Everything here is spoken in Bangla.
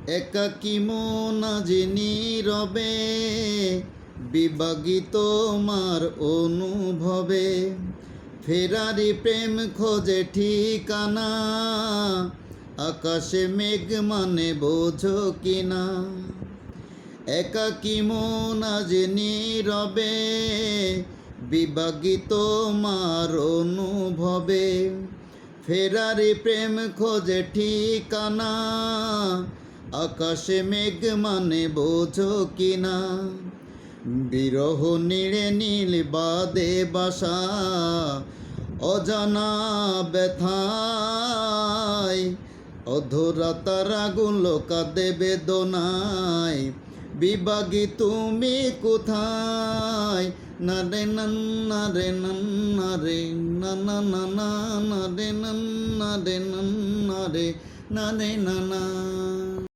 একাকী মন আজ নীরবে বিভাগী তোমার অনুভবে। ফেরারি প্রেম খোঁজে ঠিকানা, আকাশে মেঘ মানে বোঝো কিনা। একাকী মন আজ নীরবে বিভাগী তোমার অনুভবে। ফেরারি প্রেম খোঁজে ঠিকানা, আকাশে মেঘ মানে বোঝো কিনা। বিরহ নীড়ে নীল বাদে বাসা, অজানা ব্যথায় অধরা তারাগুলো কাঁদে বেদনায়। বিভাগী তুমি কোথায়? না রে না রে না রে না না না না রে না রে না রে না রে না না।